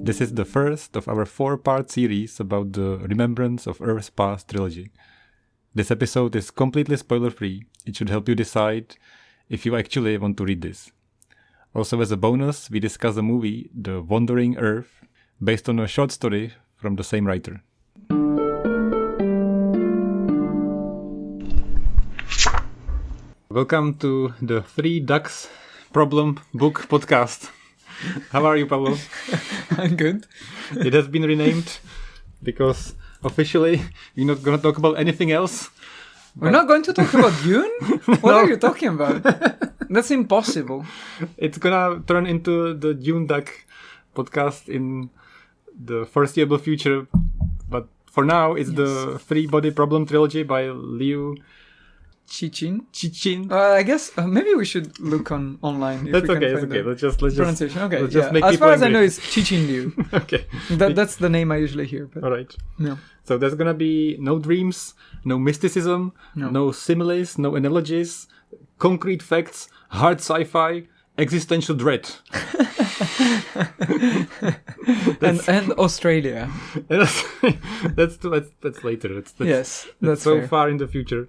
This is the first of our 4-part series about the Remembrance of Earth's Past trilogy. This episode is completely spoiler-free. It should help you decide if you actually want to read this. Also, as a bonus, we discuss a movie, The Wandering Earth, based on a short story from the same writer. Welcome to the Three Ducks Problem Book Podcast. How are you, Pablo? I'm good. It has been renamed because officially we're not going to talk about anything else. We're not going to talk about Dune? What are you talking about? That's impossible. It's going to turn into the Dune Duck podcast in the foreseeable future. But for now, it's the Three-Body Problem trilogy by Liu Cixin. I guess maybe we should look online. If That's we okay. can That's find okay. the Let's pronunciation. Okay. just make as people far as I angry. know, it's Cixin Liu. Okay. That's the name I usually hear. But All right. no. So there's gonna be no dreams, no mysticism, no similes, no analogies, concrete facts, hard sci-fi, existential dread. and Australia. That's later. Yes, that's that's so fair. far in the future.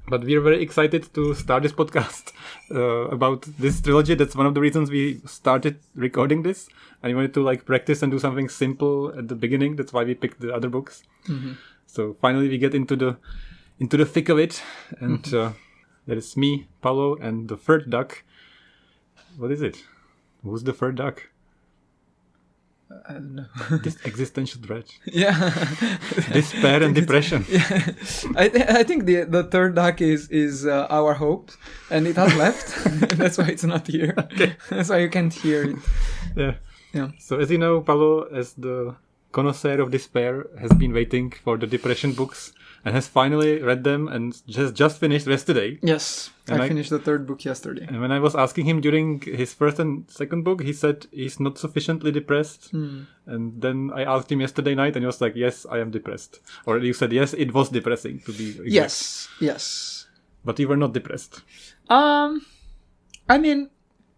But we're very excited to start this podcast about this trilogy. That's one of the reasons we started recording this. And we wanted to practice and do something simple at the beginning. That's why we picked the other books. Mm-hmm. So finally we get into the thick of it. And there is me, Paulo, and the third duck. What is it? Who's the third duck? I don't know. This existential dread. Yeah. Despair and depression. Yeah. I think the third duck is our hope, and it has left. That's why it's not here. Okay. That's why you can't hear it. Yeah. So as you know, Paulo, as the connoisseur of despair, has been waiting for the depression books and has finally read them and just finished yesterday. Yes, I finished the third book yesterday. And when I was asking him during his first and second book, he said he's not sufficiently depressed. And then I asked him yesterday night and he was like, yes, I am depressed. Or you said, yes, it was depressing to be exact. Yes. But you were not depressed. I mean,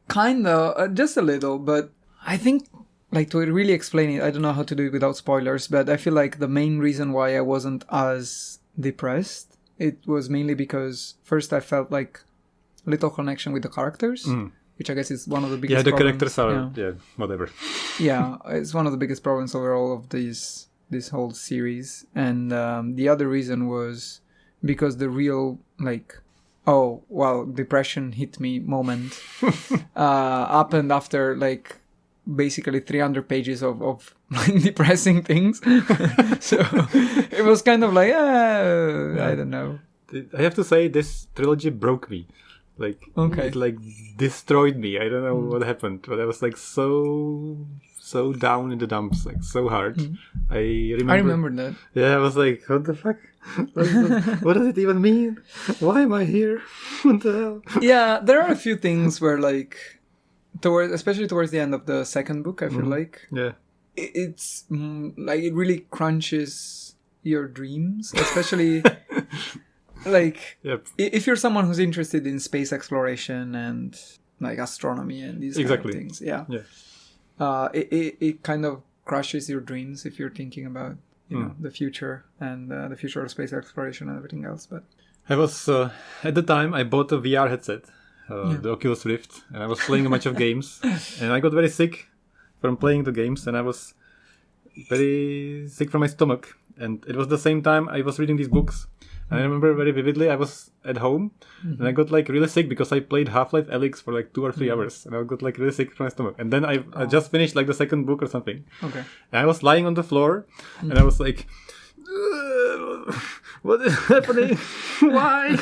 kinda, just a little, but I think, to really explain it, I don't know how to do it without spoilers, but I feel like the main reason why I wasn't as depressed, it was mainly because first I felt like little connection with the characters, which I guess is one of the biggest problems. Characters are, whatever. Yeah, it's one of the biggest problems overall of this whole series. And the other reason was because the real, depression hit me moment happened after, basically 300 pages of depressing things. So it was kind of I don't know. I have to say this trilogy broke me. It destroyed me. I don't know what happened, but I was so down in the dumps, so hard. I remember that. Yeah, I was like, what the fuck? What does it even mean? Why am I here? What the hell? Yeah, there are a few things where especially towards the end of the second book, I feel it's it really crunches your dreams, especially if you're someone who's interested in space exploration and astronomy and these kind of things. It kind of crushes your dreams if you're thinking about the future and the future of space exploration and everything else. But I was at the time I bought a VR headset. The Oculus Rift, and I was playing a bunch of games, and I got very sick from playing the games, and I was very sick from my stomach, and it was the same time I was reading these books, and I remember very vividly I was at home, and I got really sick because I played Half-Life Alyx for 2 or 3 hours, and I got really sick from my stomach, and then I just finished the second book or something, and I was lying on the floor, and I was like, what is happening? Why?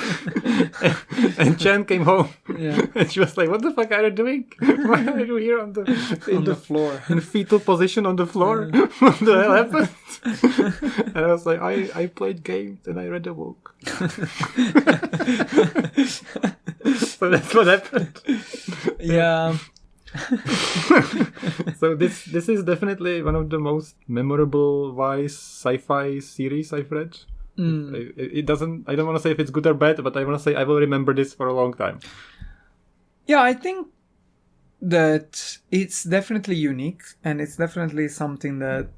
And Chen came home. Yeah. And she was like, what the fuck are you doing? Why are you here on the floor? In fetal position on the floor? Yeah. What the hell happened? And I was like, I played games and I read a book. So that's what happened. Yeah. So this is definitely one of the most memorable wise sci-fi series I've read. It doesn't. I don't want to say if it's good or bad, but I want to say I will remember this for a long time. Yeah, I think that it's definitely unique, and it's definitely something that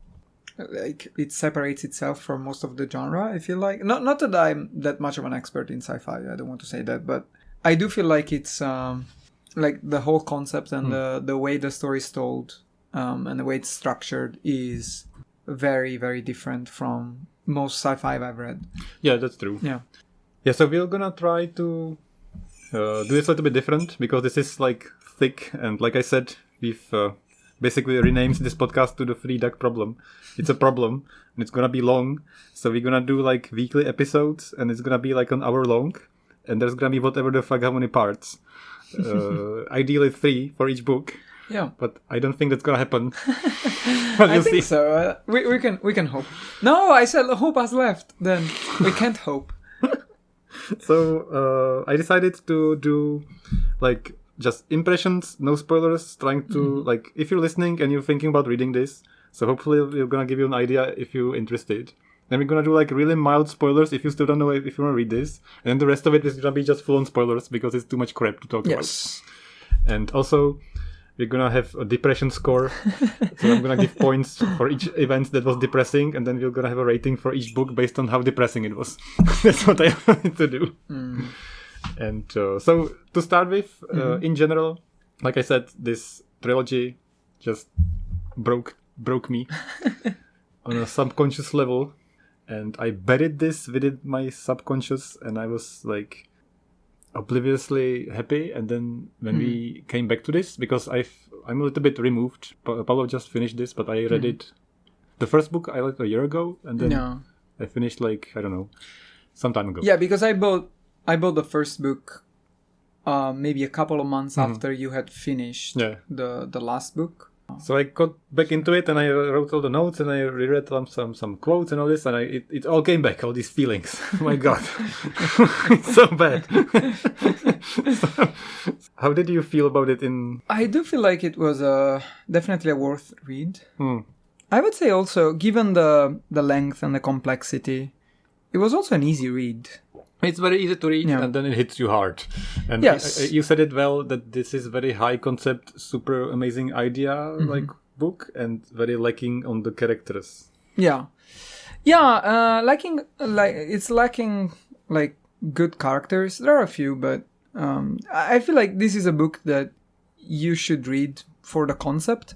like it separates itself from most of the genre. I feel like not that I'm that much of an expert in sci-fi. I don't want to say that, but I do feel like it's like the whole concept and the way the story is told and the way it's structured is very, very different from most sci-fi I've read. Yeah, that's true. Yeah. So we're gonna try to do this a little bit different, because this is like thick, and like I said, we've basically renamed this podcast to the Free Duck Problem. It's a problem, and it's gonna be long, so we're gonna do like weekly episodes, and it's gonna be like an hour long, and there's gonna be whatever the fuck how many parts. Ideally 3 for each book. Yeah, but I don't think that's gonna happen. I think so. We can hope. No, I said hope has left. Then we can't hope. So I decided to do like just impressions, no spoilers. Trying to like, if you're listening and you're thinking about reading this, so hopefully we're gonna give you an idea if you're interested. Then we're gonna do like really mild spoilers if you still don't know if you wanna read this, and then the rest of it is gonna be just full on spoilers because it's too much crap to talk about. And also, we're gonna have a depression score. So I'm gonna give points for each event that was depressing, and then we're gonna have a rating for each book based on how depressing it was. That's what I wanted to do. And so to start with, in general, like I said, this trilogy just broke me on a subconscious level, and I buried this within my subconscious, and I was like obliviously happy. And then when we came back to this, because I'm a little bit removed. Paolo just finished this, but I read it. The first book I read a year ago, and then I finished like, I don't know, some time ago. Yeah, because I bought the first book maybe a couple of months after you had finished the last book. So I got back into it, and I wrote all the notes, and I reread some quotes and all this, and it all came back, all these feelings. Oh my god. It's so bad. So, how did you feel about it? I do feel like it was definitely a worth read. I would say also, given the length and the complexity, it was also an easy read. It's very easy to read, and then it hits you hard. And you said it well, that this is very high concept, super amazing idea like book, and very lacking on the characters. It's lacking like good characters. There are a few, but I feel like this is a book that you should read for the concept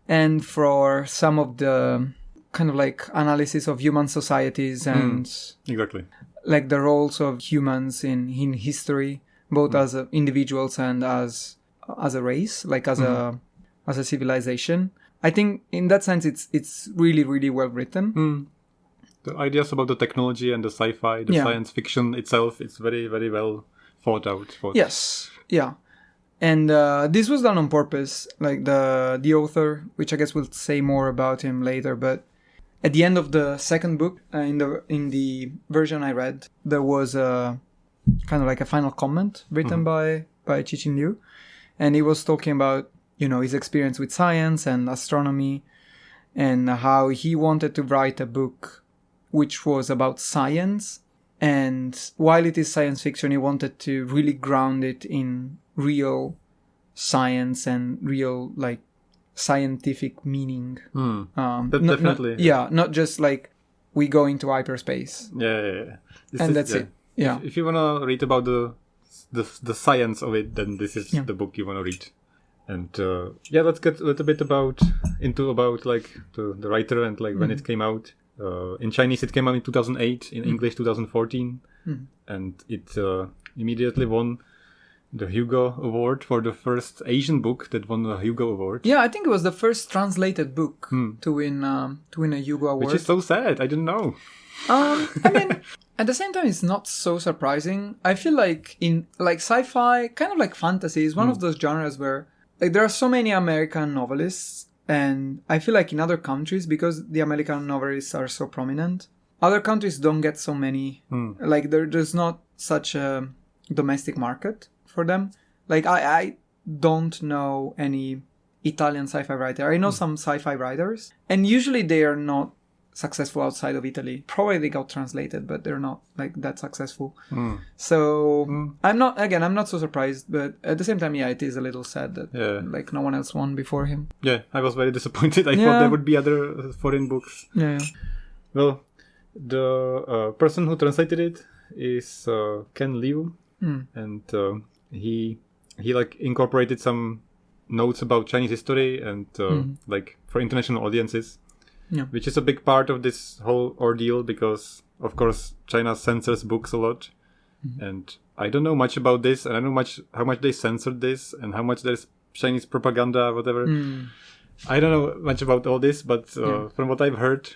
and for some of the kind of like analysis of human societies and exactly like the roles of humans in history, both as individuals and as a race, like as a civilization. I think in that sense it's really, really well written. The ideas about the technology and the sci-fi, the science fiction itself, it's very, very well thought out. Yes, yeah. And this was done on purpose. Like the author, which I guess we'll say more about him later, but at the end of the second book, in the version I read, there was a kind of like a final comment written by Cixin Liu, and he was talking about his experience with science and astronomy, and how he wanted to write a book which was about science, and while it is science fiction, he wanted to really ground it in real science and real like scientific meaning. Definitely. Not just like we go into hyperspace. That's it. Yeah. If you wanna read about the science of it, then this is the book you wanna read. And let's get a little bit about like the writer and like when it came out. In Chinese it came out in 2008, in English 2014, and it immediately won the Hugo Award for the first Asian book that won the Hugo Award. Yeah, I think it was the first translated book to win a Hugo Award. Which is so sad. I didn't know. I mean, at the same time, it's not so surprising. I feel like in like sci-fi, kind of like fantasy, is one of those genres where like there are so many American novelists, and I feel like in other countries, because the American novelists are so prominent, other countries don't get so many. Like there's not such a domestic market for them. Like I don't know any Italian sci-fi writer. I know some sci-fi writers, and usually they are not successful outside of Italy. Probably they got translated, but they're not like that successful. So I'm not so surprised, but at the same time, yeah, it is a little sad that like no one else won before him. Yeah, I was very disappointed. I thought there would be other foreign books. Yeah. Well, the person who translated it is Ken Liu, and he like incorporated some notes about Chinese history and like for international audiences, which is a big part of this whole ordeal because of course China censors books a lot, and I don't know much about this, and I don't know how much they censored this and how much there's Chinese propaganda, whatever. I don't know much about all this, but from what I've heard,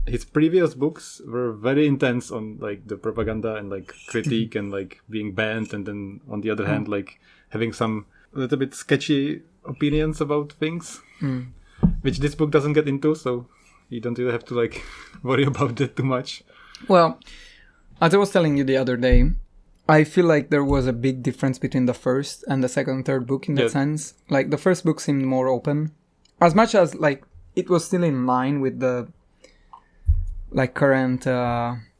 his previous books were very intense on like the propaganda and like critique and like being banned, and then on the other hand like having some a little bit sketchy opinions about things, which this book doesn't get into, so you don't really have to like worry about that too much. Well, as I was telling you the other day, I feel like there was a big difference between the first and the second and third book in that sense. Like the first book seemed more open, as much as like it was still in line with the like current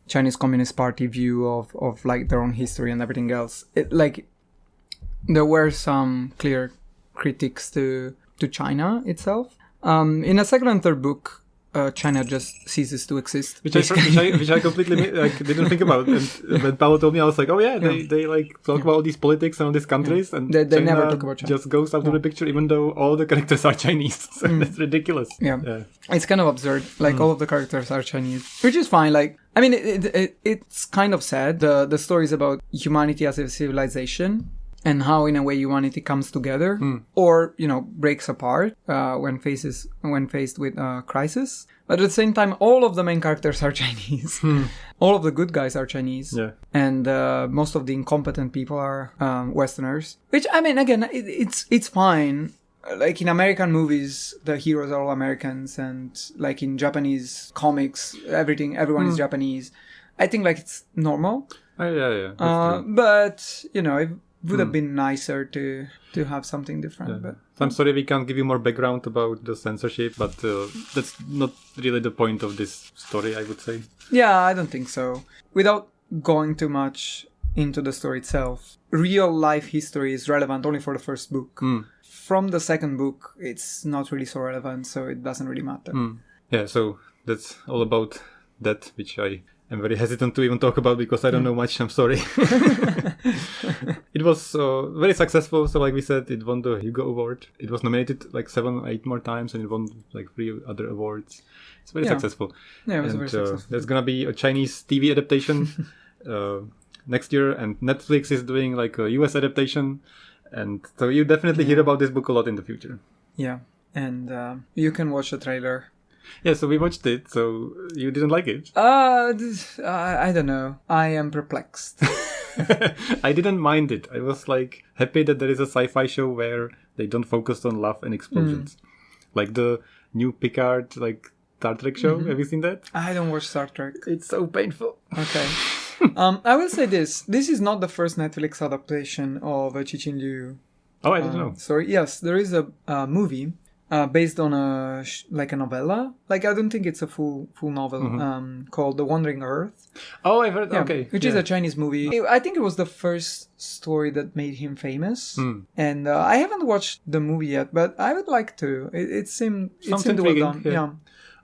Chinese Communist Party view of like their own history and everything else. It like there were some clear critiques to China itself. In the second and third book, China just ceases to exist. Which I completely like didn't think about. And when Paolo told me, I was like, oh yeah, they like talk about all these politics and all these countries, and they China never talk about China. Just goes out of the picture, even though all the characters are Chinese. So that's ridiculous. Yeah, it's kind of absurd. Like all of the characters are Chinese, which is fine. Like I mean, it's kind of sad. The story is about humanity as a civilization, and how in a way humanity comes together or breaks apart when faced with crisis. But at the same time, all of the main characters are Chinese. All of the good guys are Chinese, and most of the incompetent people are Westerners. Which I mean, again, it's fine. Like in American movies, the heroes are all Americans, and like in Japanese comics, everyone is Japanese. I think like it's normal. But it would have been nicer to have something different. But I'm sorry we can't give you more background about the censorship, but that's not really the point of this story, I would say. Yeah, I don't think so. Without going too much into the story itself, real life history is relevant only for the first book. From the second book, it's not really so relevant, so it doesn't really matter. Yeah, so that's all about that, which I am very hesitant to even talk about because I don't know much. I'm sorry. It was very successful. So like we said, it won the Hugo Award. It was nominated like 7-8 more times, and it won like 3 other awards. It's very successful. Yeah, it was very successful. There's gonna be a Chinese TV adaptation next year, and Netflix is doing like a US adaptation, and so you definitely hear about this book a lot in the future. Yeah, and you can watch the trailer. Yeah, so we watched it. So you didn't like it? I don't know. I am perplexed. I didn't mind it. I was like happy that there is a sci-fi show where they don't focus on love and explosions, like the new Picard, like Star Trek show. Have you seen that? I don't watch Star Trek. It's so painful. Okay. I will say this. This is not the first Netflix adaptation of Cixin Liu. Oh, I didn't know. Sorry. Yes, there is a movie based on a novella. Like I don't think it's a full novel. Called The Wandering Earth. Oh, I've heard. Okay, which is a Chinese movie. I think it was the first story that made him famous. And I haven't watched the movie yet, but I would like to. It seemed well done. Yeah.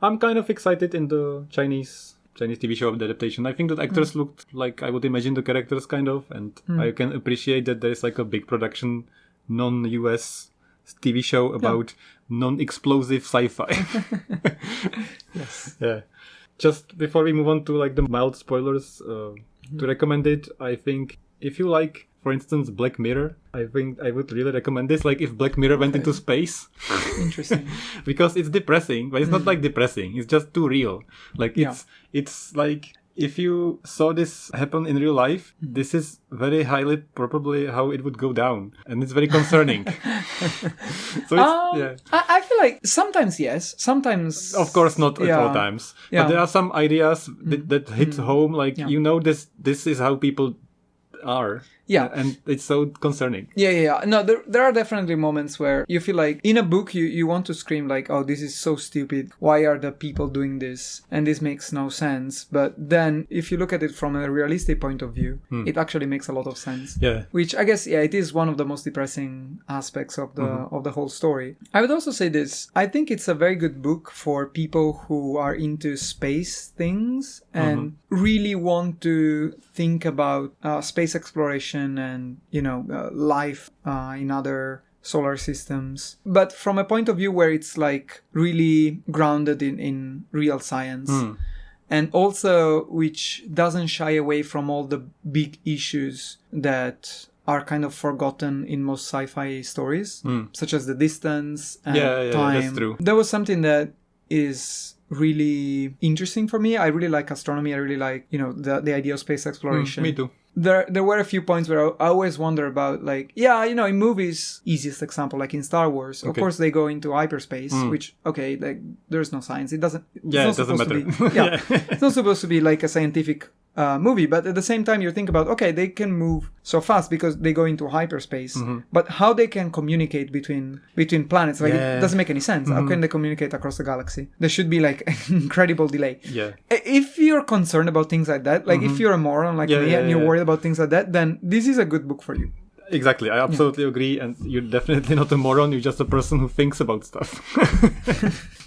I'm kind of excited in the Chinese TV show of the adaptation. I think that actors looked like I would imagine the characters kind of, and I can appreciate that there is like a big production, non-US TV show about non-explosive sci-fi. Yes. Yeah. Just before we move on to like the mild spoilers, to recommend it, I think if you like, for instance, Black Mirror, I think I would really recommend this. Like if Black Mirror went into space. Interesting. Because it's depressing, but it's not like depressing. It's just too real. Like it's like if you saw this happen in real life, this is very highly probably how it would go down. And it's very concerning. So it's, I feel like sometimes yes, sometimes... Of course not at all times. But there are some ideas that hit home. Like, this is how people are. Yeah. And it's so concerning. Yeah. No, there are definitely moments where you feel like in a book you want to scream like, oh, this is so stupid. Why are the people doing this? And this makes no sense. But then if you look at it from a realistic point of view, it actually makes a lot of sense. Yeah. Which I guess, it is one of the most depressing aspects of the whole story. I would also say this. I think it's a very good book for people who are into space things and really want to think about space exploration and, life in other solar systems, but from a point of view where it's like really grounded in real science. And also which doesn't shy away from all the big issues that are kind of forgotten in most sci-fi stories, such as the distance and time. That's true. There was something that is really interesting for me. I really like astronomy. I really like, the idea of space exploration. Me too. There were a few points where I always wonder about, like, in movies, easiest example, like in Star Wars, of course they go into hyperspace, which, like, there's no science. It doesn't matter. It's not supposed to be like a scientific movie, but at the same time you think about, they can move so fast because they go into hyperspace, but how they can communicate between planets, like it doesn't make any sense. How can they communicate across the galaxy? There should be like an incredible delay. If you're concerned about things like that, like if you're a moron like me and you're worried about things like that, then this is a good book for you. Exactly, I absolutely agree, and you're definitely not a moron, you're just a person who thinks about stuff.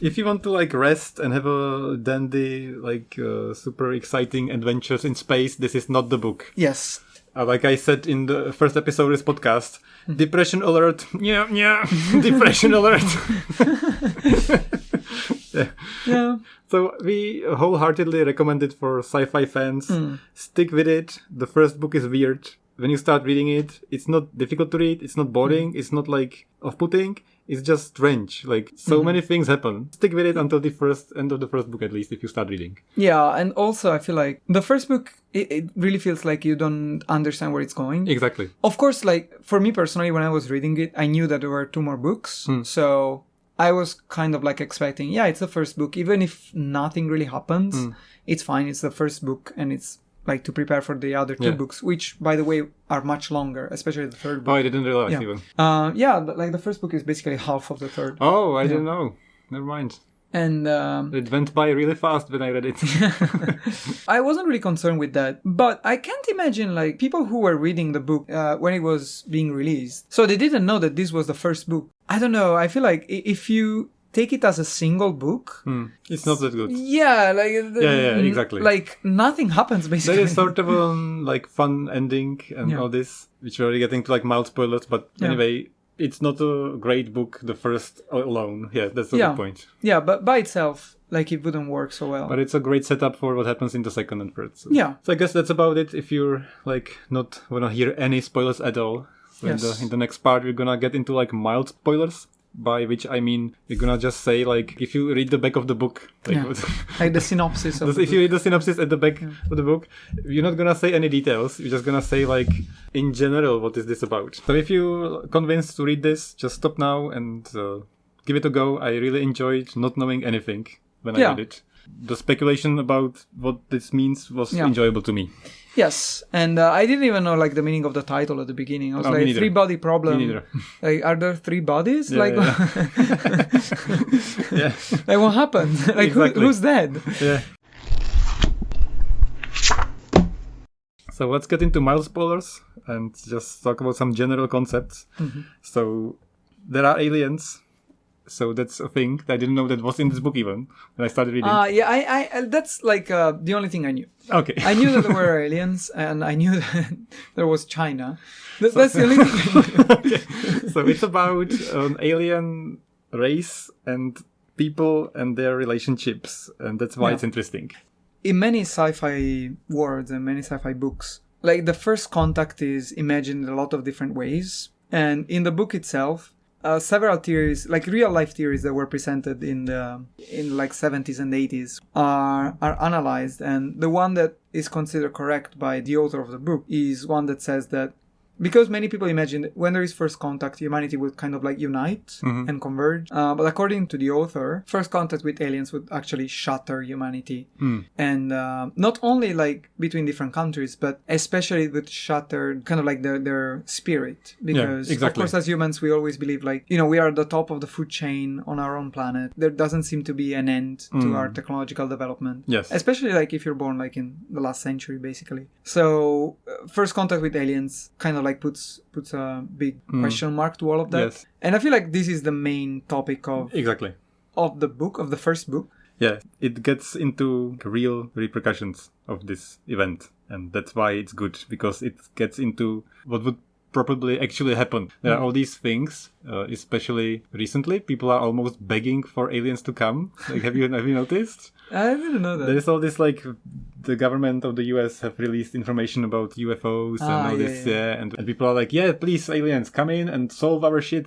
If you want to like rest and have a dandy, like super exciting adventures in space, this is not the book. Yes. Like I said in the first episode of this podcast, depression alert, depression alert. Yeah. So we wholeheartedly recommend it for sci-fi fans. Stick with it. The first book is weird. When you start reading it, it's not difficult to read. It's not boring. It's not like off-putting. It's just strange. Like so many things happen. Stick with it until the end of the first book, at least, if you start reading. Yeah, and also I feel like the first book, it really feels like you don't understand where it's going. Exactly. Of course, like for me personally, when I was reading it, I knew that there were 2 more books. So I was kind of like expecting, it's the first book. Even if nothing really happens, it's fine. It's the first book and it's like to prepare for the other 2 books, which, by the way, are much longer, especially the third book. Oh, I didn't realize even. Like the first book is basically half of the third. Oh, I didn't know. Never mind. And it went by really fast when I read it. I wasn't really concerned with that, but I can't imagine like people who were reading the book when it was being released. So they didn't know that this was the first book. I don't know. I feel like if you take it as a single book, it's not that good. Exactly. Like nothing happens basically. There is sort of a like fun ending and all this, which we're already getting to like mild spoilers, but anyway, it's not a great book, the first alone. Yeah, that's the good point. Yeah, but by itself, like it wouldn't work so well. But it's a great setup for what happens in the second and third. So. Yeah. So I guess that's about it. If you're like not wanna hear any spoilers at all. So in the next part we're gonna get into like mild spoilers. By which I mean we're gonna just say like if you read the back of the book, like the synopsis of if you read the synopsis at the back of the book, you're not gonna say any details. You're just gonna say like in general what is this about. So if you're convinced to read this, just stop now and give it a go. I really enjoyed not knowing anything when I read it. The speculation about what this means was enjoyable to me. Yes, and I didn't even know like the meaning of the title at the beginning. I was like, 3-body problem. Me neither. Like, are there 3 bodies? Like what happened? Like, exactly. who's dead? Yeah. So let's get into mild spoilers and just talk about some general concepts. So there are aliens. So that's a thing. I didn't know that was in this book even when I started reading. I that's like the only thing I knew. Okay. I knew that there were aliens and I knew that there was China. That's the only thing I knew. Okay. So it's about an alien race and people and their relationships. And that's why it's interesting. In many sci-fi words and many sci-fi books, like the first contact is imagined in a lot of different ways. And in the book itself, several theories, like real life theories that were presented in like 70s and 80s are analyzed. And the one that is considered correct by the author of the book is one that says that because many people imagine that when there is first contact, humanity would kind of like unite and converge. But according to the author, first contact with aliens would actually shatter humanity. And not only like between different countries, but especially it would shatter kind of like their spirit. Because of course, as humans, we always believe like, you know, we are at the top of the food chain on our own planet. There doesn't seem to be an end to our technological development. Yes. Especially like if you're born like in the last century, basically. So first contact with aliens kind of like puts a big question mark to all of that. Yes. And I feel like this is the main topic of the book, of the first book. Yeah, it gets into real repercussions of this event. And that's why it's good, because it gets into what would probably actually happen. There are all these things, especially recently, people are almost begging for aliens to come. Like, have you noticed? I didn't know that. There's all this, like, the government of the US have released information about UFOs and all this, and people are like, yeah, please, aliens, come in and solve our shit.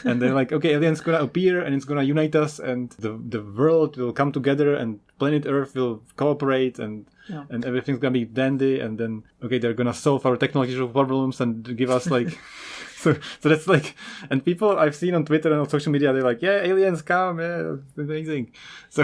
And they're like, okay, aliens gonna appear and it's gonna unite us, and the world will come together and planet Earth will cooperate and everything's gonna be dandy, and then, okay, they're gonna solve our technological problems and give us, like... So that's like, and people I've seen on Twitter and on social media, they're like, yeah, aliens come, yeah, amazing. So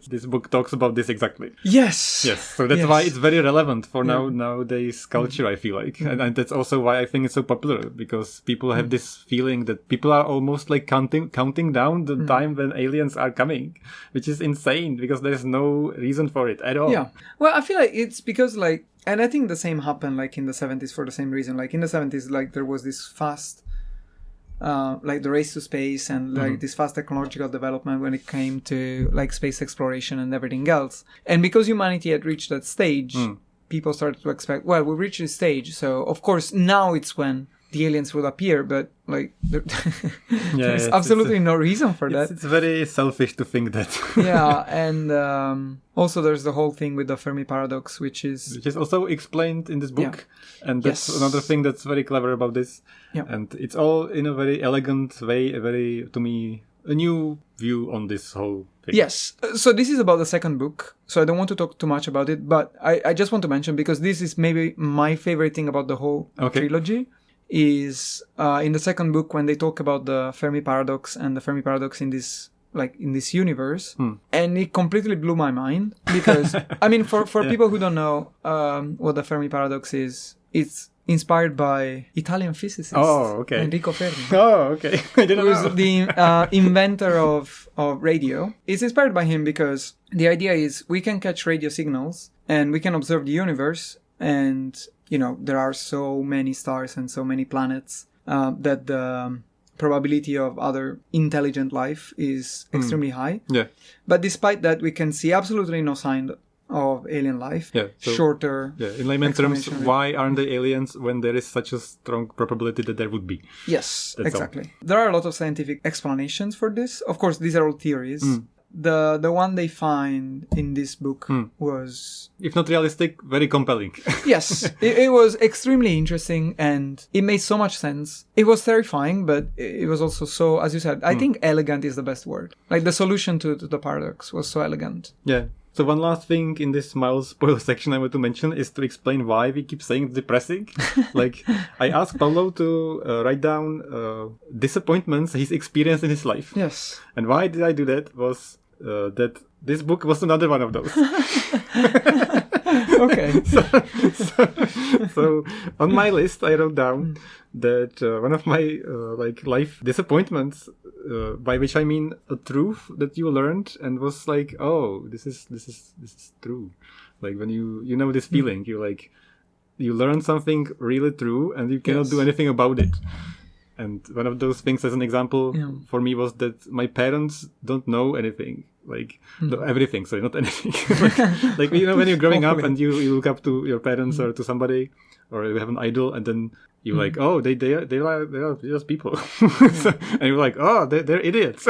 this book talks about this exactly. Yes. So that's why it's very relevant for nowadays culture, I feel like. And that's also why I think it's so popular, because people have this feeling that people are almost like counting down the time when aliens are coming, which is insane, because there's no reason for it at all. Yeah. Well, I feel like it's because like, and I think the same happened like in the 70s for the same reason. Like in the 70s, like there was this fast, like the race to space and like this fast technological development when it came to like space exploration and everything else. And because humanity had reached that stage, people started to expect, well, we reached this stage. So of course now it's when the aliens will appear, but like there's absolutely no reason for that. It's very selfish to think that. And also there's the whole thing with the Fermi paradox, which is also explained in this book, and that's another thing that's very clever about this. And it's all in a very elegant way, to me, a new view on this whole thing. Yes. So this is about the second book, so I don't want to talk too much about it, but I just want to mention, because this is maybe my favorite thing about the whole trilogy, is in the second book when they talk about the Fermi paradox and the Fermi paradox in this universe, and it completely blew my mind, because I mean for people who don't know what the Fermi paradox is, it's inspired by Italian physicist Enrico Fermi. I didn't know. Who's the inventor of radio. It's inspired by him because the idea is we can catch radio signals and we can observe the universe, and you know, there are so many stars and so many planets that the probability of other intelligent life is extremely high. Yeah. But despite that, we can see absolutely no sign of alien life. Yeah. So, shorter. Yeah. In layman terms, why aren't they aliens when there is such a strong probability that there would be? Yes, that's exactly. All. There are a lot of scientific explanations for this. Of course, these are all theories. The one they find in this book was, if not realistic, very compelling. Yes, it was extremely interesting and it made so much sense. It was terrifying, but it was also so, as you said, I think elegant is the best word. Like the solution to the paradox was so elegant. Yeah. So one last thing in this mild spoiler section I want to mention is to explain why we keep saying depressing. Like, I asked Paulo to write down disappointments he's experienced in his life. Yes. And why did I do that was that this book was another one of those. Okay. So on my list I wrote down that one of my life disappointments, by which I mean a truth that you learned and was like, oh, this is true. Like when you know this feeling, you learn something really true and you cannot do anything about it. And one of those things, as an example, for me was that my parents don't know anything. Like, everything, sorry, not anything. like, you know, when you're growing up and you look up to your parents or to somebody, or you have an idol, and then you're like, oh, they are just people. And you're like, oh, they're idiots.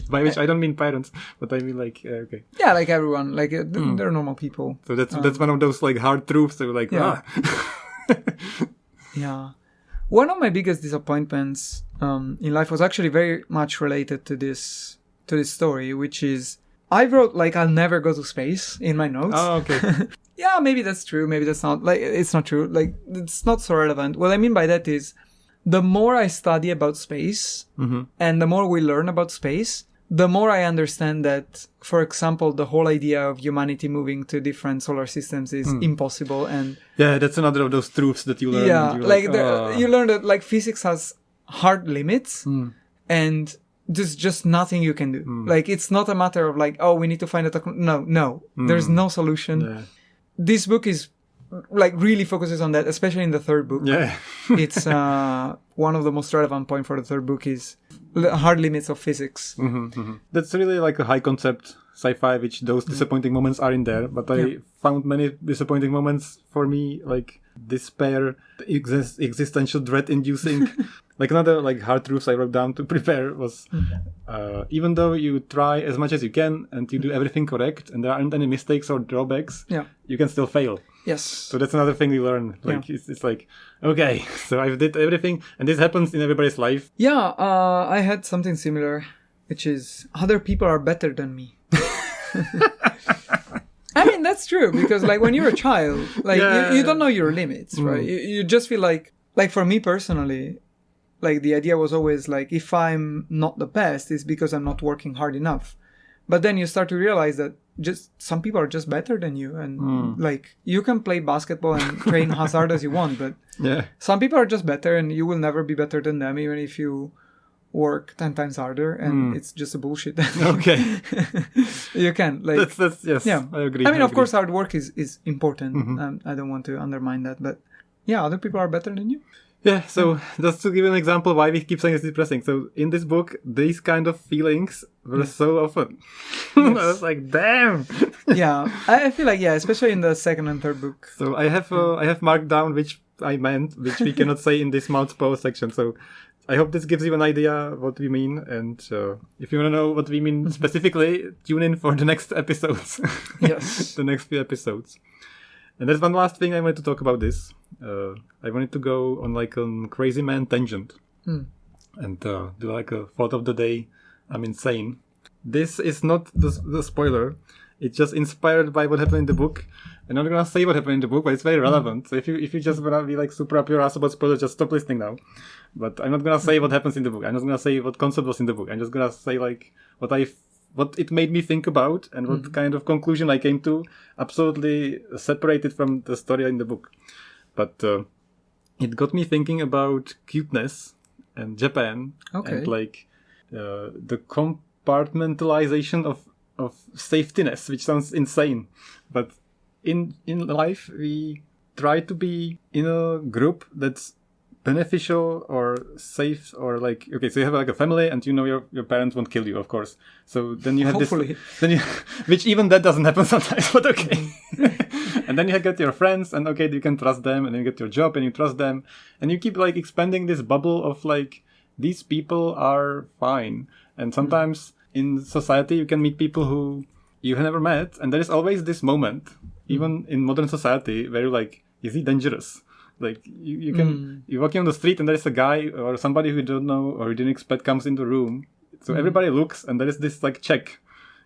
By which I don't mean parents, but I mean like, okay. Yeah, like everyone, like they're normal people. So that's one of those like hard truths that we're like, Yeah. One of my biggest disappointments in life was actually very much related to this story, which is I wrote like I'll never go to space in my notes. Oh, okay. Yeah, maybe that's true. Maybe that's not. Like, it's not true. Like, it's not so relevant. What I mean by that is, the more I study about space, and the more we learn about space, the more I understand that, for example, the whole idea of humanity moving to different solar systems is impossible. And yeah, that's another of those truths that you learn. Yeah, and you learn that like physics has hard limits, and there's just nothing you can do. Like, it's not a matter of like, oh, we need to find a no, there's no solution. Yeah. This book is like really focuses on that, especially in the third book. Yeah. It's one of the most relevant point for the third book is hard limits of physics. That's really like a high concept sci-fi, which those disappointing moments are in there. But I found many disappointing moments for me, like despair, existential dread inducing. Like another like hard truths I wrote down to prepare was even though you try as much as you can and you do everything correct and there aren't any mistakes or drawbacks, you can still fail. Yes. So that's another thing we learn. Like it's like, okay, so I did everything and this happens in everybody's life. Yeah, I had something similar, which is other people are better than me. I mean, that's true, because like when you're a child, like you don't know your limits, right? You just feel like for me personally, like the idea was always like, if I'm not the best, it's because I'm not working hard enough. But then you start to realize that just some people are just better than you, and like you can play basketball and train as hard as you want, but some people are just better, and you will never be better than them, even if you work 10 times harder, and it's just a bullshit. Okay. You can like that's yes. Yeah, I agree. I mean, of course, hard work is important. I don't want to undermine that, but yeah, other people are better than you. Yeah, so just to give an example why we keep saying it's depressing. So in this book, these kind of feelings were so often. Yes. I was like, damn. Yeah, I feel like, especially in the second and third book. So I have marked down which I meant, which we cannot say in this multiple section. So I hope this gives you an idea what we mean. And if you want to know what we mean specifically, tune in for the next episodes. Yes. The next few episodes. And there's one last thing I wanted to talk about this. I wanted to go on like a crazy man tangent and do like a thought of the day. I'm insane. This is not the spoiler. It's just inspired by what happened in the book. I'm not gonna say what happened in the book, but it's very relevant. So if you just wanna be like super up your ass about spoilers, just stop listening now. But I'm not gonna say what happens in the book. I'm not gonna say what concept was in the book. I'm just gonna say like what it made me think about and what kind of conclusion I came to, absolutely separated from the story in the book. But it got me thinking about cuteness and Japan and like the compartmentalization of safetyness, which sounds insane. But in life, we try to be in a group that's beneficial or safe, or like, okay, so you have like a family and you know your parents won't kill you, of course. So then you have hopefully which even that doesn't happen sometimes, but okay. And then you get your friends, and okay, you can trust them, and then you get your job and you trust them, and you keep like expanding this bubble of like, these people are fine. And sometimes in society you can meet people who you have never met, and there is always this moment, even in modern society, where you're like, is he dangerous? Like you're walking on the street and there is a guy or somebody who you don't know or you didn't expect comes in the room. So everybody looks and there is this like check.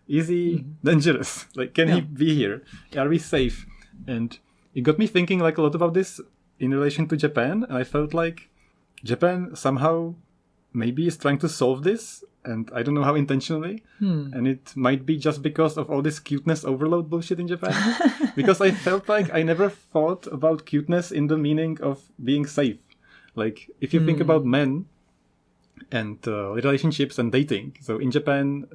Is he dangerous? Like, can he be here? Are we safe? And it got me thinking like a lot about this in relation to Japan. And I felt like Japan somehow maybe is trying to solve this. And I don't know how intentionally. And it might be just because of all this cuteness overload bullshit in Japan. Because I felt like I never thought about cuteness in the meaning of being safe. Like, if you think about men and relationships and dating. So in Japan,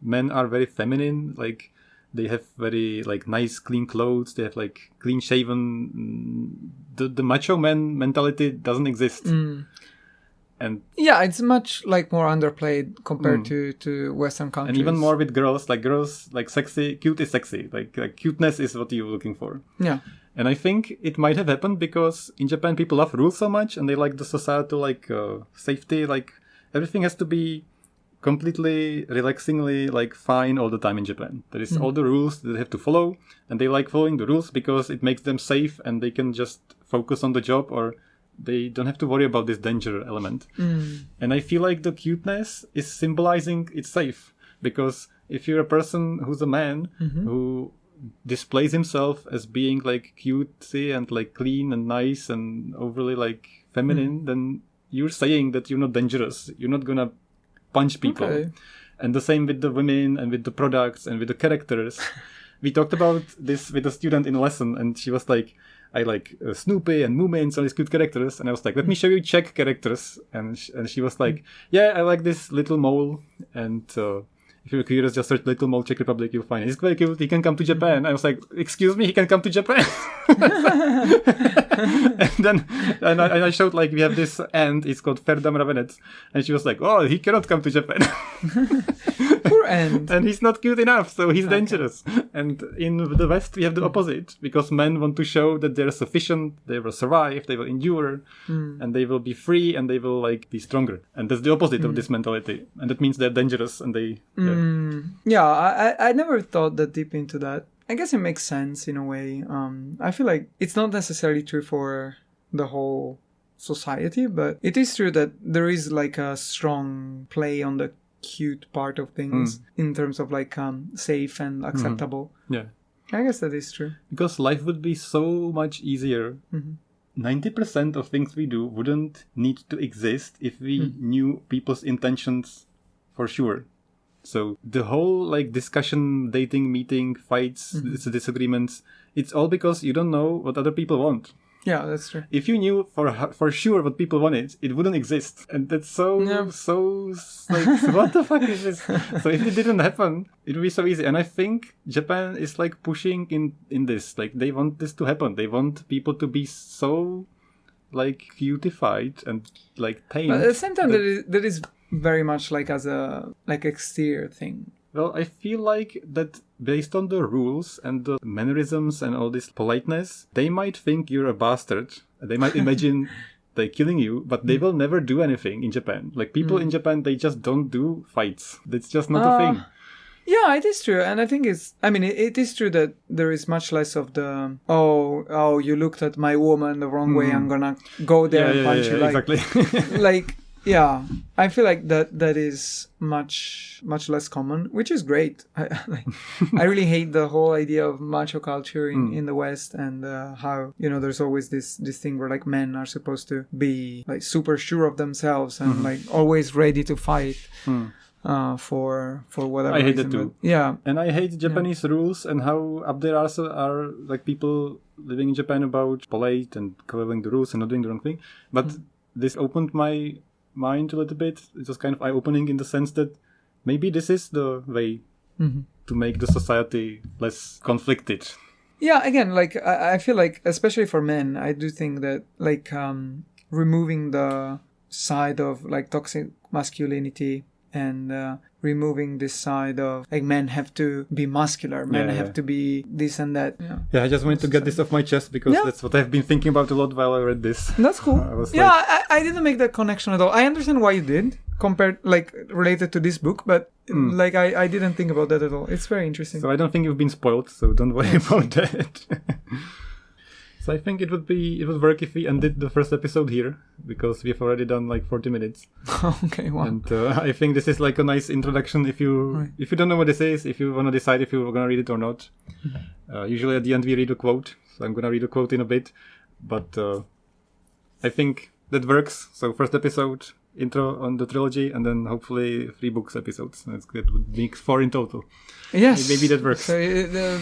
men are very feminine. Like, they have very like nice, clean clothes. They have like clean shaven. The macho man mentality doesn't exist. And yeah, it's much like more underplayed compared to Western countries. And even more with girls like sexy, cute is sexy. Like cuteness is what you're looking for. Yeah. And I think it might have happened because in Japan people love rules so much and they like the societal like safety. Like everything has to be completely relaxingly like fine all the time in Japan. There is all the rules that they have to follow, and they like following the rules because it makes them safe and they can just focus on the job, or they don't have to worry about this danger element. And I feel like the cuteness is symbolizing it's safe. Because if you're a person who's a man who displays himself as being like cutesy and like clean and nice and overly like feminine, then you're saying that you're not dangerous. You're not gonna punch people. Okay. And the same with the women and with the products and with the characters. We talked about this with a student in a lesson, and she was like, I like Snoopy and Moomin, all these cute characters. And I was like, let me show you Czech characters. And she was like, yeah, I like this little mole. And if you're curious, just search Little Mole Czech Republic, you'll find it. He's very cute. He can come to Japan. I was like, excuse me, he can come to Japan. and I showed like we have this ant. It's called Ferda Mravenec, and she was like, oh, he cannot come to Japan. Poor ant. And he's not cute enough, so he's dangerous. And in the West, we have the opposite, because men want to show that they're sufficient, they will survive, they will endure, and they will be free, and they will like be stronger. And that's the opposite of this mentality, and that means they're dangerous, and they. Yeah, I never thought that deep into that. I guess it makes sense in a way. I feel like it's not necessarily true for the whole society, but it is true that there is like a strong play on the cute part of things in terms of like safe and acceptable. Yeah. I guess that is true. Because life would be so much easier. 90% of things we do wouldn't need to exist if we knew people's intentions for sure. So the whole like discussion, dating, meeting, fights, disagreements, it's all because you don't know what other people want. Yeah, that's true. If you knew for sure what people wanted, it wouldn't exist. And that's so like, what the fuck is this? So if it didn't happen, it would be so easy. And I think Japan is like pushing in this. Like they want this to happen. They want people to be so like cutified and like tame. But at the same time, that is very much like as a like exterior thing. Well, I feel like that based on the rules and the mannerisms and all this politeness, they might think you're a bastard. They might imagine they're killing you, but they will never do anything in Japan. Like people in Japan, they just don't do fights. That's just not a thing. Yeah, it is true. And I think it is true that there is much less of the, oh, you looked at my woman the wrong way, I'm gonna go there and punch you. Like, exactly. Like, yeah, I feel like that is much less common, which is great. I really hate the whole idea of macho culture in the West, and how, you know, there's always this thing where like men are supposed to be like super sure of themselves and like always ready to fight for whatever I hate reason. it too. But, yeah. And I hate Japanese rules and how up there also are like people living in Japan about polite and following the rules and not doing the wrong thing. But this opened my mind a little bit. It was kind of eye-opening in the sense that maybe this is the way to make the society less conflicted. Yeah, again, like I feel like especially for men, I do think that like removing the side of like toxic masculinity and removing this side of like men have to be muscular, men have to be this and that. Yeah, I just wanted to get this off my chest because that's what I've been thinking about a lot while I read this. That's cool. I didn't make that connection at all. I understand why you did compared like related to this book, but like I didn't think about that at all. It's very interesting. So I don't think you've been spoiled, so don't worry about that. So I think it would work if we ended the first episode here, because we've already done like 40 minutes. Okay, wow. And I think this is like a nice introduction if you don't know what this is, if you want to decide if you're going to read it or not. Usually at the end we read a quote, so I'm going to read a quote in a bit. But I think that works. So first episode, intro on the trilogy, and then hopefully 3 books episodes. That would make 4 in total. Yes. Maybe that works. So it'll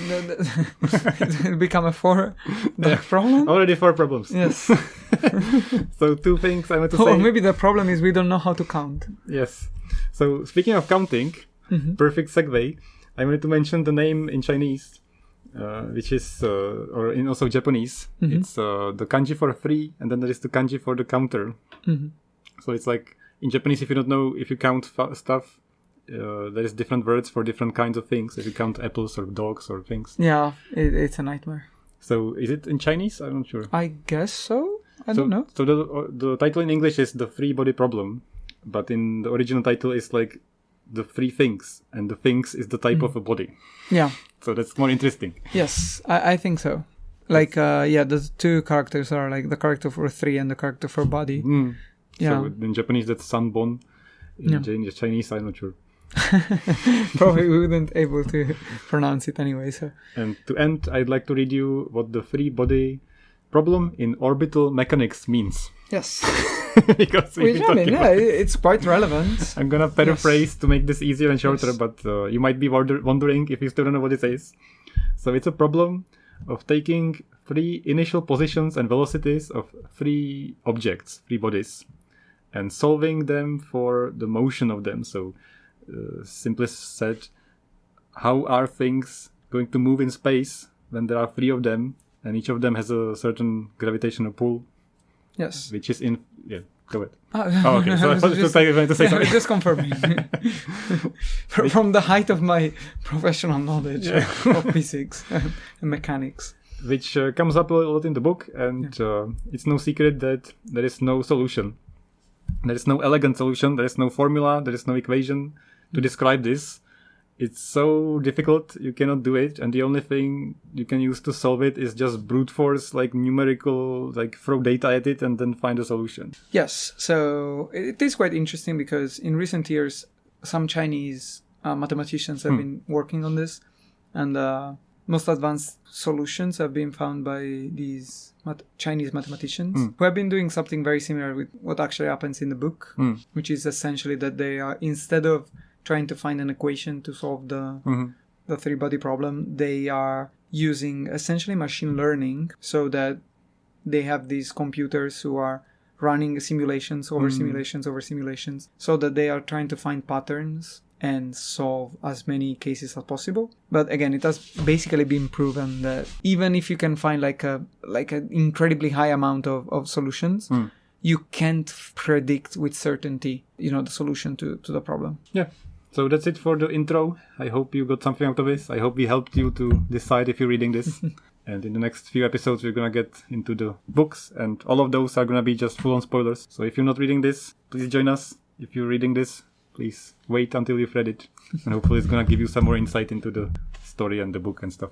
become a 4 problem? Already 4 problems. Yes. So 2 things I want to say. Oh, maybe the problem is we don't know how to count. Yes. So speaking of counting, perfect segue, I wanted to mention the name in Chinese, which is, or in also Japanese. It's the kanji for 3, and then there is the kanji for the counter. So it's like, in Japanese, if you don't know, if you count stuff, there is different words for different kinds of things. If you count apples or dogs or things. Yeah, it's a nightmare. So is it in Chinese? I'm not sure. I guess so. I don't know. So the title in English is The 3 Body Problem, but in the original title is like the 3 things, and the things is the type of a body. Yeah. So that's more interesting. Yes, I think so. Like, the 2 characters are like the character for 3 and the character for body. Yeah. So in Japanese that's sanbon. In Chinese, I'm not sure. Probably we wouldn't able to pronounce it anyway. So. And to end, I'd like to read you what the free body problem in orbital mechanics means. Yes. Because it's quite relevant. I'm gonna paraphrase to make this easier and shorter, but you might be wondering if you still don't know what it says. So it's a problem of taking free initial positions and velocities of free objects, free bodies, and solving them for the motion of them. So simply said, how are things going to move in space when there are three of them and each of them has a certain gravitational pull? Yes. Which is in... Yeah, go ahead. Oh, okay. So I thought you were going to say something. Just confirming. From the height of my professional knowledge of physics and mechanics. Which comes up a lot in the book, and it's no secret that there is no solution. There is no elegant solution, there is no formula, there is no equation to describe this. It's so difficult, you cannot do it, and the only thing you can use to solve it is just brute force, like numerical, like throw data at it and then find a solution. Yes, so it is quite interesting because in recent years, some Chinese mathematicians have been working on this, and most advanced solutions have been found by these Chinese mathematicians who have been doing something very similar with what actually happens in the book, which is essentially that they are, instead of trying to find an equation to solve the three-body problem, they are using essentially machine learning so that they have these computers who are running simulations over simulations over simulations, so that they are trying to find patterns and solve as many cases as possible. But again, it has basically been proven that even if you can find like an incredibly high amount of solutions, you can't predict with certainty, the solution to the problem. Yeah. So that's it for the intro. I hope you got something out of this. I hope we helped you to decide if you're reading this. And in the next few episodes, we're going to get into the books, and all of those are going to be just full-on spoilers. So if you're not reading this, please join us. If you're reading this, please wait until you've read it. And hopefully it's going to give you some more insight into the story and the book and stuff.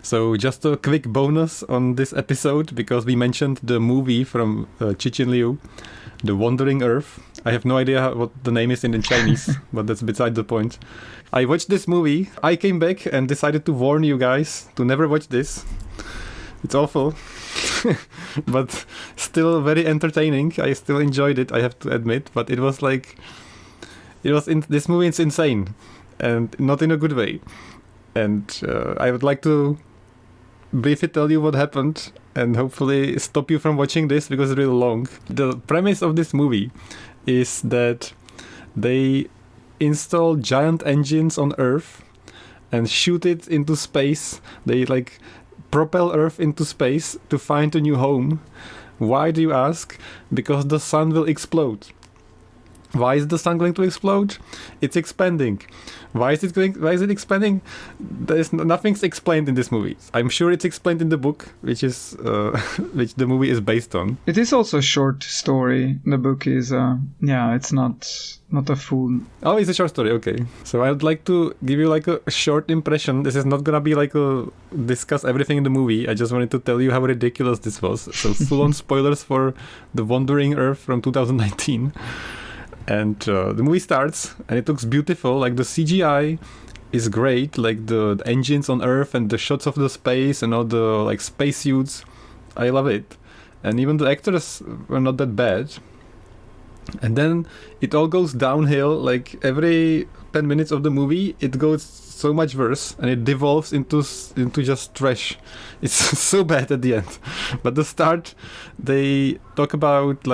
So just a quick bonus on this episode, because we mentioned the movie from Cixin Liu, The Wandering Earth. I have no idea what the name is in Chinese, but that's beside the point. I watched this movie. I came back and decided to warn you guys to never watch this. It's awful. But still very entertaining. I still enjoyed it, I have to admit. But it was this movie is insane. And not in a good way. And I would like to briefly tell you what happened and hopefully stop you from watching this because it's really long. The premise of this movie is that they install giant engines on Earth and shoot it into space. They propel Earth into space to find a new home. Why, do you ask? Because the sun will explode. Why is the sun going to explode? It's expanding. Why is it expanding? Nothing's explained in this movie. I'm sure it's explained in the book, which the movie is based on. It is also a short story. The book is, it's not a full... Oh, it's a short story, okay. So I'd like to give you a short impression. This is not gonna be discuss everything in the movie. I just wanted to tell you how ridiculous this was. So full-on spoilers for The Wandering Earth from 2019. And the movie starts, and it looks beautiful. The CGI is great, the engines on Earth and the shots of the space and all the spacesuits. I love it. And even the actors were not that bad. And then it all goes downhill. Every 10 minutes of the movie, it goes so much worse, and it devolves into just trash. It's so bad at the end. But the start, they talk about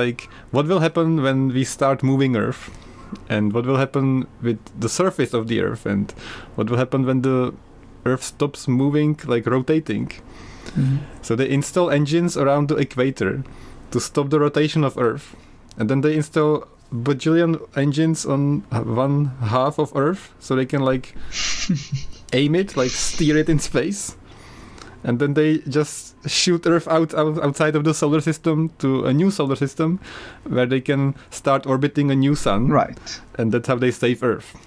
what will happen when we start moving Earth, and what will happen with the surface of the Earth, and what will happen when the Earth stops moving, rotating. So they install engines around the equator to stop the rotation of Earth, and then they install bajillion engines on one half of Earth, so they can aim it, steer it in space, and then they just shoot Earth outside of the solar system to a new solar system where they can start orbiting a new sun. Right. And that's how they save Earth.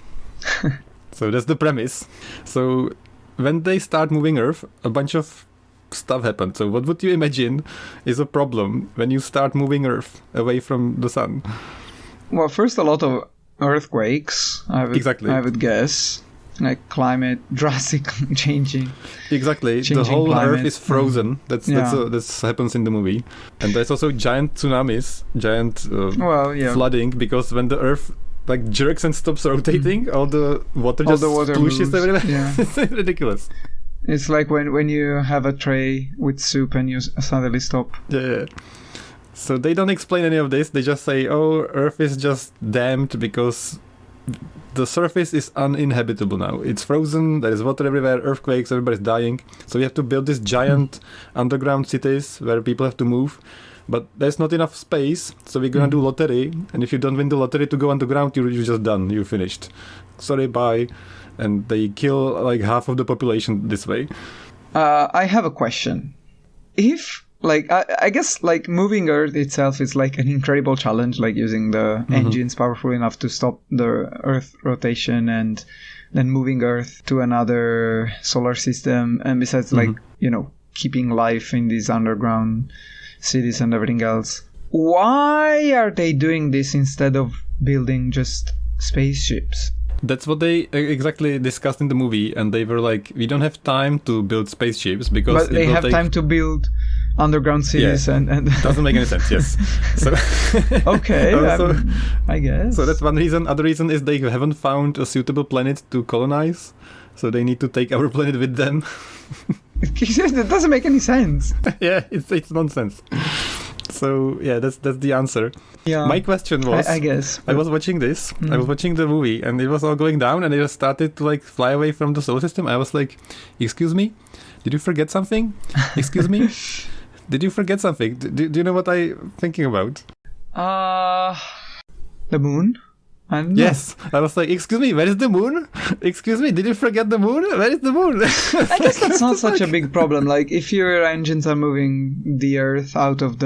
So that's the premise. So when they start moving Earth, a bunch of stuff happened. So what would you imagine is a problem when you start moving Earth away from the sun? Well, first, a lot of earthquakes, I would guess. Like climate drastically changing. Exactly. The whole climate. Earth is frozen. That's happens in the movie. And there's also giant tsunamis, flooding, because when the Earth like jerks and stops rotating, all the water splooshes everywhere. Yeah. It's ridiculous. It's like when you have a tray with soup and you suddenly stop. Yeah. So they don't explain any of this. They just say, oh, Earth is just damned because the surface is uninhabitable now. It's frozen, there is water everywhere, earthquakes, everybody's dying. So we have to build these giant underground cities where people have to move. But there's not enough space, so we're gonna do lottery. And if you don't win the lottery to go underground, you're just done. You're finished. Sorry, bye. And they kill like half of the population this way. I have a question. If I guess like moving Earth itself is like an incredible challenge, like using the engines powerful enough to stop the Earth rotation and then moving Earth to another solar system. And besides, keeping life in these underground cities and everything else. Why are they doing this instead of building just spaceships? That's what they exactly discussed in the movie, and they were like, we don't have time to build spaceships because... But they have time to build underground cities and... Doesn't make any sense, yes. So okay, I guess. So that's one reason. Other reason is they haven't found a suitable planet to colonize, so they need to take our planet with them. It doesn't make any sense. Yeah, it's nonsense. So yeah, that's the answer. Yeah. My question was, I guess I was watching this. I was watching the movie, and it was all going down, and it just started to like fly away from the solar system. I was like, "Excuse me, did you forget something? Excuse me, did you forget something? Do you know what I'm thinking about?" The moon. Yes, I was like, excuse me, where is the moon? Excuse me, did you forget the moon? Where is the moon? I guess that's not such a big problem. Like, if your engines are moving the Earth out of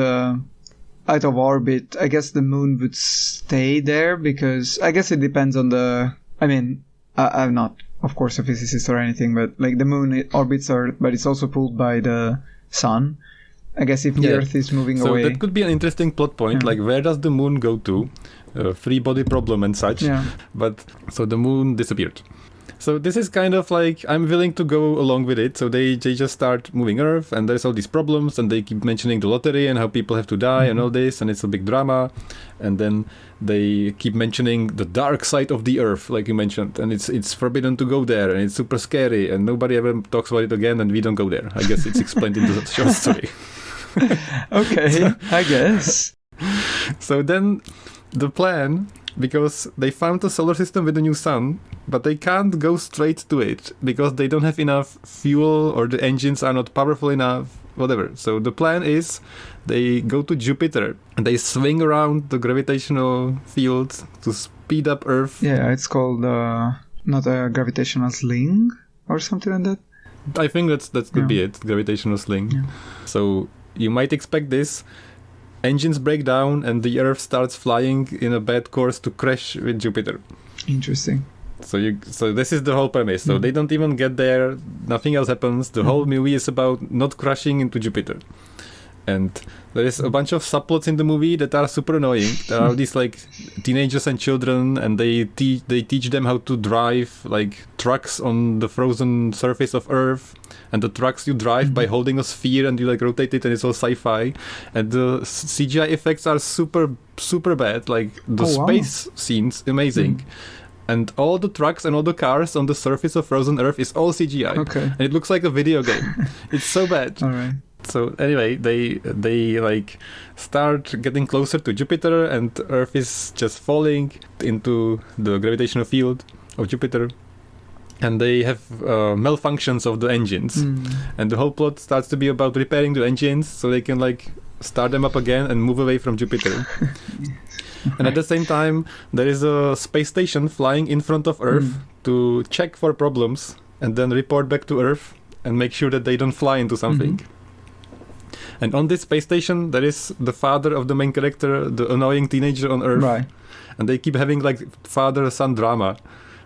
orbit, I guess the moon would stay there, because I guess it depends on I'm not, of course, a physicist or anything, but like the moon orbits Earth, but it's also pulled by the sun. I guess if the Earth is moving away. So that could be an interesting plot point, like where does the moon go to? Free body problem and such. Yeah. But so the moon disappeared. So this is kind of like, I'm willing to go along with it. So they just start moving Earth, and there's all these problems, and they keep mentioning the lottery and how people have to die and all this, and it's a big drama. And then they keep mentioning the dark side of the Earth, like you mentioned, and it's forbidden to go there, and it's super scary, and nobody ever talks about it again, and we don't go there. I guess it's explained in the short story. Okay, I guess. So then the plan, because they found a solar system with a new sun, but they can't go straight to it because they don't have enough fuel or the engines are not powerful enough, whatever. So the plan is they go to Jupiter and they swing around the gravitational field to speed up Earth. Yeah, it's called not a gravitational sling or something like that. I think that could be it, gravitational sling. Yeah. So you might expect this. Engines break down and the Earth starts flying in a bad course to crash with Jupiter. Interesting. So this is the whole premise. So they don't even get there. Nothing else happens. The whole movie is about not crashing into Jupiter. And there is a bunch of subplots in the movie that are super annoying. There are these like teenagers and children, and they teach them how to drive like trucks on the frozen surface of Earth. And the trucks you drive by holding a sphere and you like rotate it, and it's all sci-fi. And the CGI effects are super, super bad. Like the space scenes, amazing. And all the trucks and all the cars on the surface of frozen Earth is all CGI. Okay. And it looks like a video game. It's so bad. All right. So anyway, they like start getting closer to Jupiter, and Earth is just falling into the gravitational field of Jupiter. And they have malfunctions of the engines. And the whole plot starts to be about repairing the engines so they can like start them up again and move away from Jupiter. And at the same time, there is a space station flying in front of Earth to check for problems and then report back to Earth and make sure that they don't fly into something. And on this space station, there is the father of the main character, the annoying teenager on Earth. Right. And they keep having like father-son drama,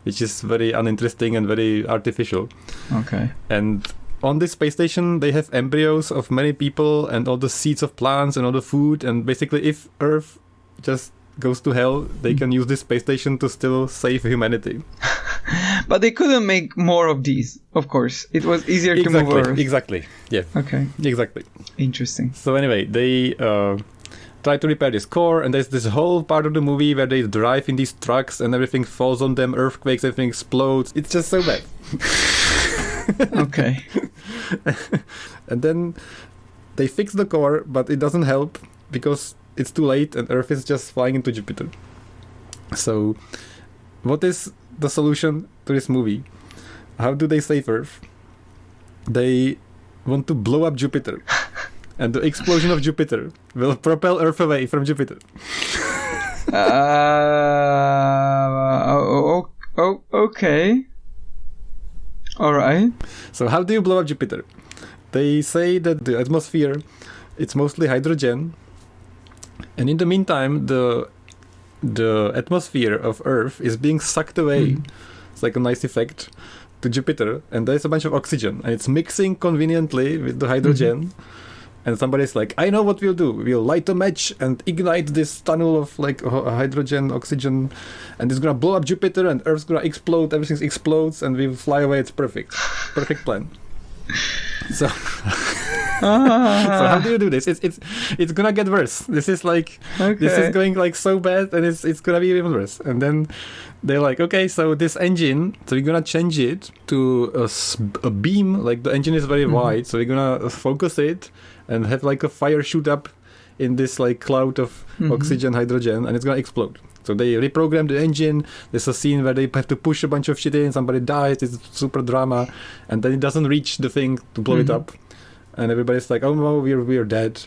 which is very uninteresting and very artificial. Okay. And on this space station, they have embryos of many people and all the seeds of plants and all the food. And basically, if Earth just goes to hell, they can use this space station to still save humanity. But they couldn't make more of these, of course. It was easier to move Earth. Exactly. Yeah. Okay. Exactly. Interesting. So anyway, they try to repair this core, and there's this whole part of the movie where they drive in these trucks and everything falls on them, earthquakes, everything explodes. It's just so bad. Okay. And then they fix the core, but it doesn't help because it's too late and Earth is just flying into Jupiter. So what is the solution to this movie? How do they save Earth? They want to blow up Jupiter. And the explosion of Jupiter will propel Earth away from Jupiter. Okay. All right. So how do you blow up Jupiter? They say that the atmosphere, it's mostly hydrogen. And in the meantime, the atmosphere of Earth is being sucked away. It's like a nice effect to Jupiter. And there's a bunch of oxygen. And it's mixing conveniently with the hydrogen. And somebody's like, I know what we'll do. We'll light a match and ignite this tunnel of like hydrogen, oxygen, and it's gonna blow up Jupiter and Earth's gonna explode. Everything explodes and we'll fly away. It's perfect. Perfect plan. So, so how do you do this? It's gonna get worse. This is like this is going like so bad, and it's gonna be even worse. And then they're like, okay, so this engine, so we're gonna change it to a beam. Like the engine is very wide, so we're gonna focus it and have like a fire shoot up in this like cloud of oxygen, hydrogen, and it's gonna explode. So they reprogram the engine. There's a scene where they have to push a bunch of shit in, somebody dies, it's super drama, and then it doesn't reach the thing to blow it up. And everybody's like, oh no, we're dead.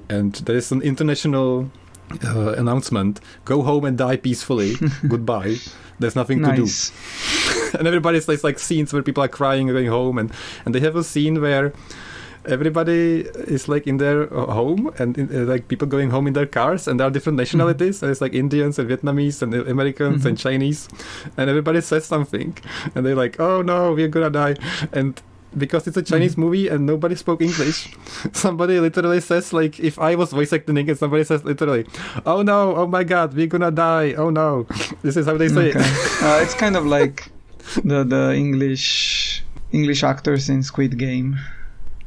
And there is an international announcement, go home and die peacefully, goodbye. There's nothing to do. And everybody's like scenes where people are crying and going home, and they have a scene where everybody is like in their home and like people going home in their cars, and there are different nationalities, and it's like Indians and Vietnamese and Americans and Chinese, and everybody says something and they're like, oh no, we're gonna die. And because it's a Chinese movie and nobody spoke English, somebody literally says, like, if I was voice acting and somebody says literally, oh no, oh my god, we're gonna die, oh no. This is how they say it. It's kind of like the English actors in Squid Game.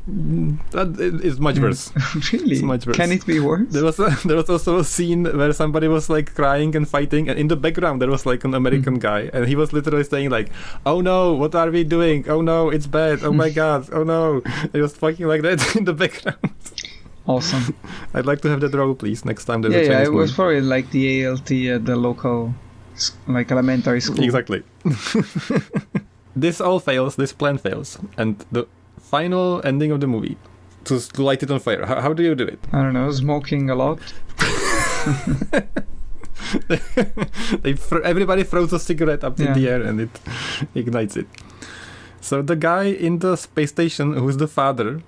That is much worse. Really? It's much worse. Can it be worse? There was also a scene where somebody was like crying and fighting, and in the background there was like an American guy, and he was literally saying like, oh no, what are we doing? Oh no, it's bad. Oh my god. Oh no. He was fucking like that in the background. Awesome. I'd like to have that role, please, next time there's a Chinese it was probably like the ALT at the local like elementary school. Exactly. This all fails. This plan fails, and the final ending of the movie, to light it on fire. How do you do it? I don't know, smoking a lot. Everybody throws a cigarette up in the air and it ignites it. So the guy in the space station, who's the father,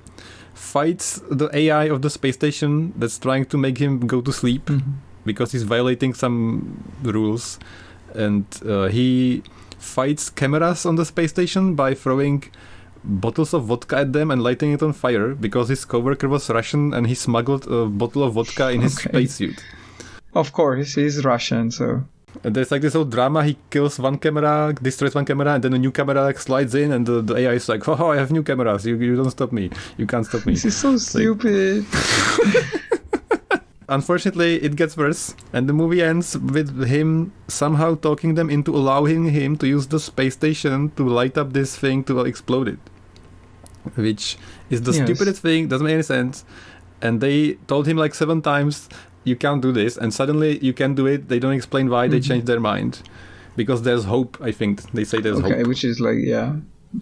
fights the AI of the space station that's trying to make him go to sleep because he's violating some rules. And he fights cameras on the space station by throwing bottles of vodka at them and lighting it on fire because his coworker was Russian and he smuggled a bottle of vodka in his spacesuit. Of course, he's Russian, so... And there's like this whole drama. He kills one camera, destroys one camera, and then a new camera like slides in, and the AI is like, oh, I have new cameras. You don't stop me. You can't stop me. This is so stupid. Unfortunately, it gets worse, and the movie ends with him somehow talking them into allowing him to use the space station to light up this thing to explode it. Which is the stupidest thing, doesn't make any sense. And they told him like 7 times, you can't do this, and suddenly you can do it. They don't explain why they changed their mind. Because there's hope, I think. They say there's hope. Okay, which is like,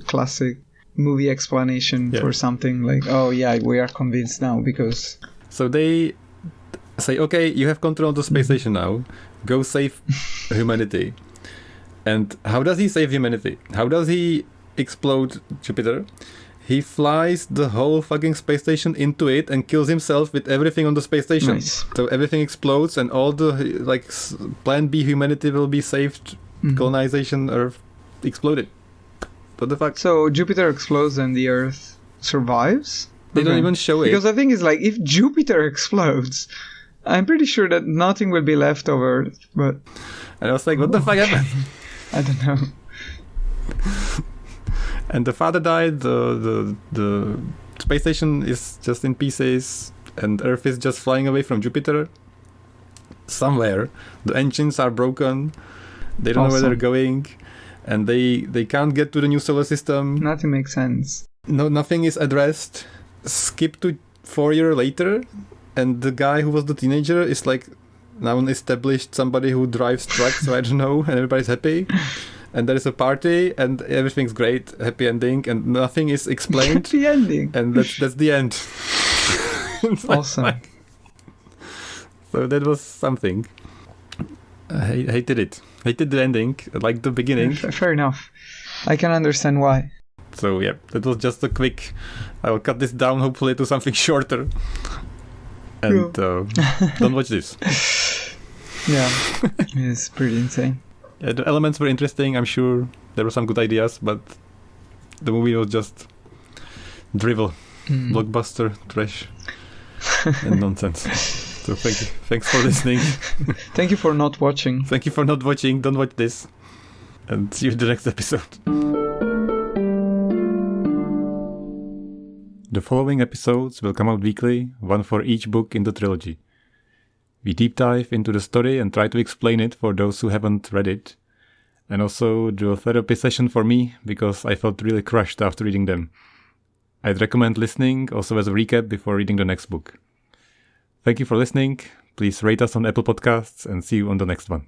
classic movie explanation for something like, oh yeah, we are convinced now because... So they say, okay, you have control of the space station now. Go save humanity. And how does he save humanity? How does he explode Jupiter? He flies the whole fucking space station into it and kills himself with everything on the space station. Nice. So everything explodes and all the like Plan B humanity will be saved. Colonization Earth exploded. What the fuck? So Jupiter explodes and the Earth survives? They don't even show it. Because the thing is, like, if Jupiter explodes, I'm pretty sure that nothing will be left over. But And I was like, what the fuck happened? I don't know. And the father died, the space station is just in pieces, and Earth is just flying away from Jupiter. Somewhere, the engines are broken, they don't know where they're going, and they can't get to the new solar system. Nothing makes sense. No, nothing is addressed. Skip to 4 years later, and the guy who was the teenager is like now an established somebody who drives trucks, so I don't know, and everybody's happy. And there is a party, and everything's great, happy ending, and nothing is explained. Happy ending. And that's the end. Awesome. So that was something. I hated it. Hated the ending, like the beginning. Fair enough. I can understand why. So yeah, that was just a quick... I will cut this down hopefully to something shorter. And don't watch this. Yeah, it's pretty insane. Yeah, the elements were interesting, I'm sure. There were some good ideas, but the movie was just drivel, blockbuster, trash, and nonsense. So thank you. Thanks for listening. Thank you for not watching. Thank you for not watching. Don't watch this. And see you in the next episode. The following episodes will come out weekly, one for each book in the trilogy. We deep dive into the story and try to explain it for those who haven't read it. And also do a therapy session for me, because I felt really crushed after reading them. I'd recommend listening also as a recap before reading the next book. Thank you for listening. Please rate us on Apple Podcasts and see you on the next one.